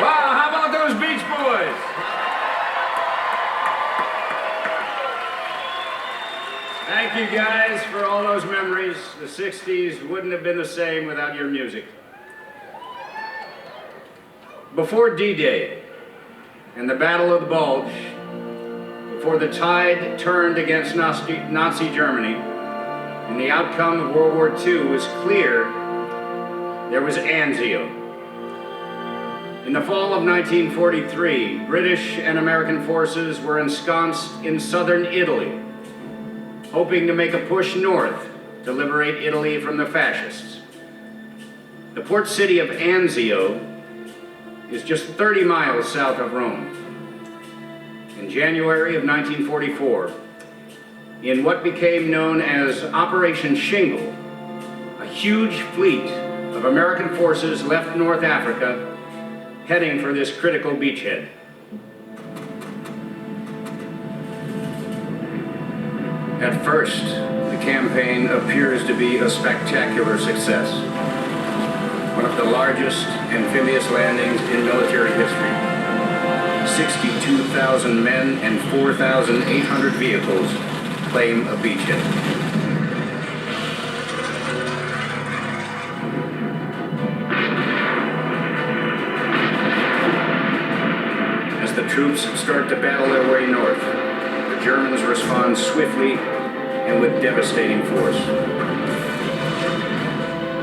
Wow, how about those Beach Boys? Thank you guys for all those memories. The 60s wouldn't have been the same without your music. Before D-Day and the Battle of the Bulge, before the tide turned against Nazi Germany and the outcome of World War II was clear, there was Anzio. In the fall of 1943, British and American forces were ensconced in southern Italy, hoping to make a push north to liberate Italy from the fascists. The port city of Anzio is just 30 miles south of Rome. In January of 1944, in what became known as Operation Shingle, a huge fleet of American forces left North Africa heading for this critical beachhead. At first, the campaign appears to be a spectacular success. One of the largest amphibious landings in military history. 62,000 men and 4,800 vehicles claim a beachhead. As the troops start to battle their way north, the Germans respond swiftly and with devastating force.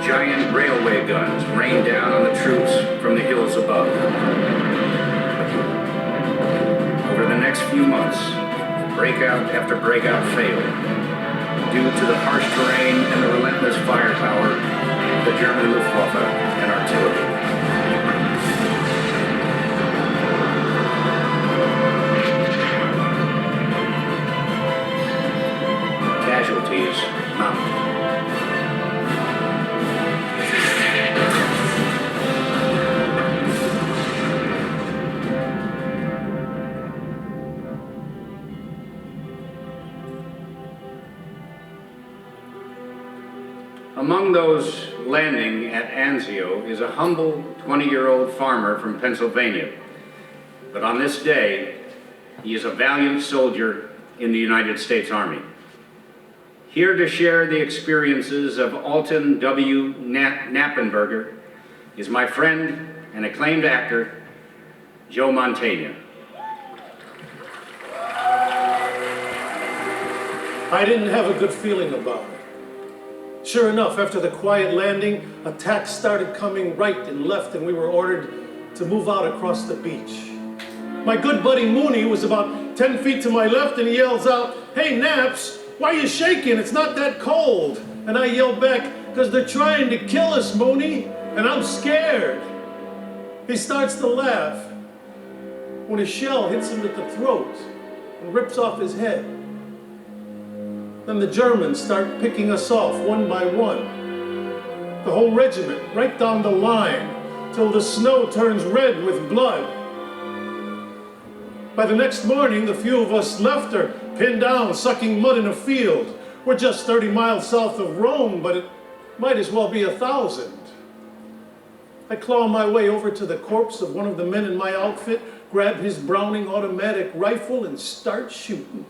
Giant railway guns rain down on the troops from the hills above. Over the next few months, breakout after breakout failed due to the harsh terrain and the relentless firepower of the German Luftwaffe and artillery. Casualties mounted. Among those landing at Anzio is a humble 20-year-old farmer from Pennsylvania. But on this day, he is a valiant soldier in the United States Army. Here to share the experiences of Alton W. Knappenberger is my friend and acclaimed actor, Joe Mantegna. I didn't have a good feeling about it. Sure enough, after the quiet landing, attacks started coming right and left, and we were ordered to move out across the beach. My good buddy Mooney was about 10 feet to my left, and he yells out, "Hey, Naps, why are you shaking? It's not that cold." And I yell back, "Because they're trying to kill us, Mooney, and I'm scared." He starts to laugh when a shell hits him at the throat and rips off his head. Then the Germans start picking us off one by one. The whole regiment, right down the line, till the snow turns red with blood. By the next morning, the few of us left are pinned down, sucking mud in a field. We're just 30 miles south of Rome, but it might as well be 1,000. I claw my way over to the corpse of one of the men in my outfit, grab his Browning automatic rifle, and start shooting.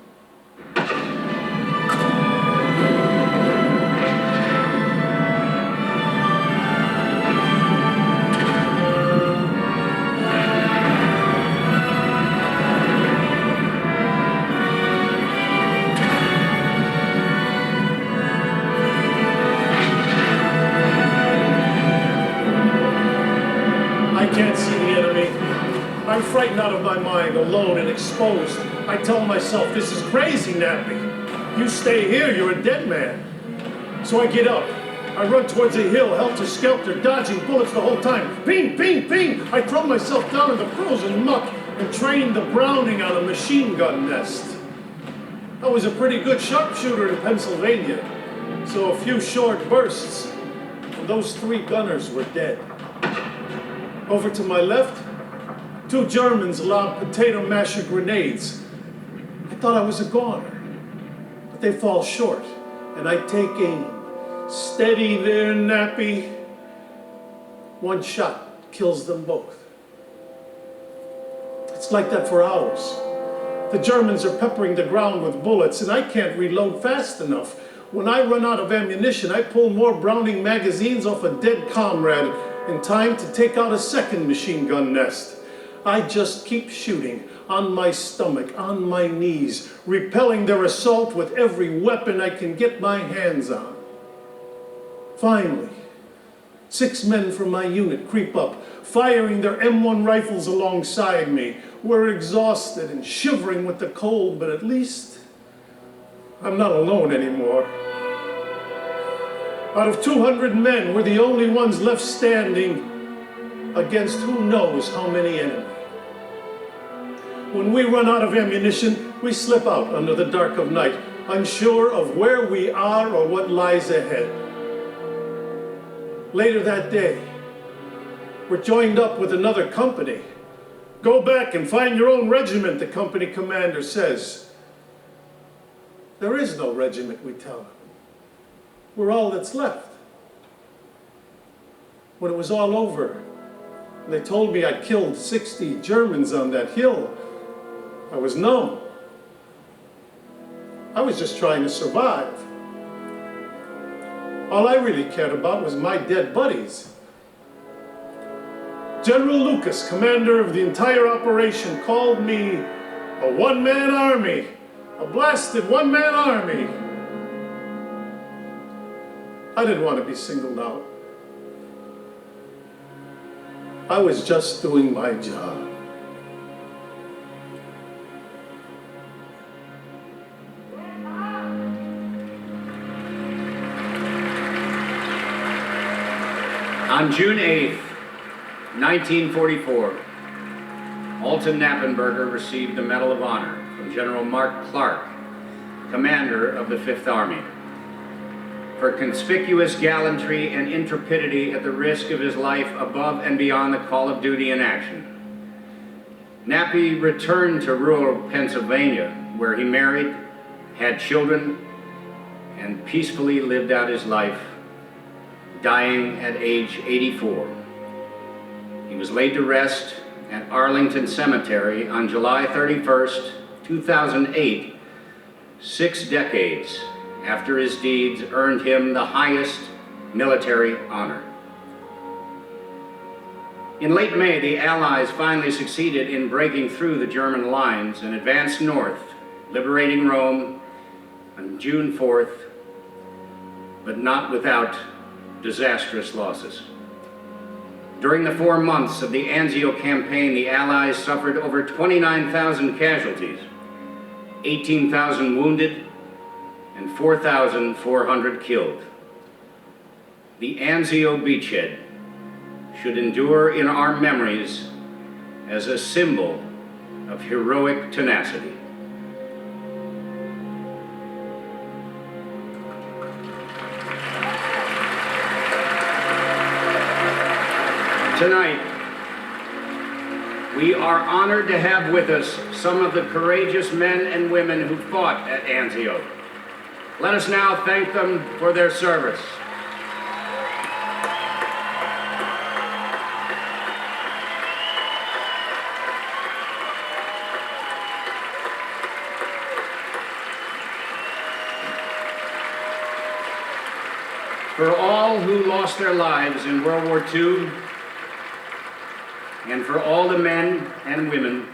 I'm frightened out of my mind, alone and exposed. I tell myself, this is crazy, Nappy. You stay here, you're a dead man. So I get up. I run towards a hill, helter-skelter, dodging bullets the whole time. Ping, ping, ping! I throw myself down in the frozen muck and train the Browning on a machine gun nest. I was a pretty good sharpshooter in Pennsylvania, so a few short bursts, and those 3 gunners were dead. Over to my left, 2 Germans lobbed potato masher grenades. I thought I was a goner, but they fall short, and I take aim. Steady there, Nappy. 1 shot kills them both. like that for hours. The Germans are peppering the ground with bullets, and I can't reload fast enough. When I run out of ammunition, I pull more Browning magazines off a dead comrade in time to take out a second machine gun nest. I just keep shooting, on my stomach, on my knees, repelling their assault with every weapon I can get my hands on. Finally, 6 men from my unit creep up, firing their M1 rifles alongside me. We're exhausted and shivering with the cold, but at least I'm not alone anymore. Out of 200 men, we're the only ones left standing against who knows how many enemies. When we run out of ammunition, we slip out under the dark of night, unsure of where we are or what lies ahead. Later that day, we're joined up with another company. Go back and find your own regiment, the company commander says. There is no regiment, we tell him. We're all that's left. When it was all over, they told me I'd killed 60 Germans on that hill. I was numb. I was just trying to survive. All I really cared about was my dead buddies. General Lucas, commander of the entire operation, called me a one-man army, a blasted one-man army. I didn't want to be singled out. I was just doing my job. On June 8th, 1944, Alton Knappenberger received the Medal of Honor from General Mark Clark, commander of the Fifth Army, for conspicuous gallantry and intrepidity at the risk of his life above and beyond the call of duty in action. Nappy returned to rural Pennsylvania, where he married, had children, and peacefully lived out his life, dying at age 84. He was laid to rest at Arlington Cemetery on July 31st, 2008, 6 decades after his deeds earned him the highest military honor. In late May, the Allies finally succeeded in breaking through the German lines and advanced north, liberating Rome on June 4th, but not without disastrous losses. During the 4 months of the Anzio campaign, the Allies suffered over 29,000 casualties, 18,000 wounded, and 4,400 killed. The Anzio Beachhead should endure in our memories as a symbol of heroic tenacity. Tonight, we are honored to have with us some of the courageous men and women who fought at Anzio. Let us now thank them for their service. For all who lost their lives in World War II, and for all the men and women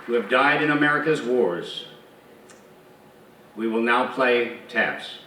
who have died in America's wars, we will now play taps.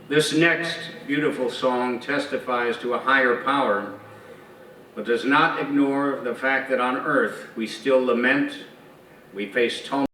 This next beautiful song testifies to a higher power, but does not ignore the fact that on earth we still lament, we face tumult,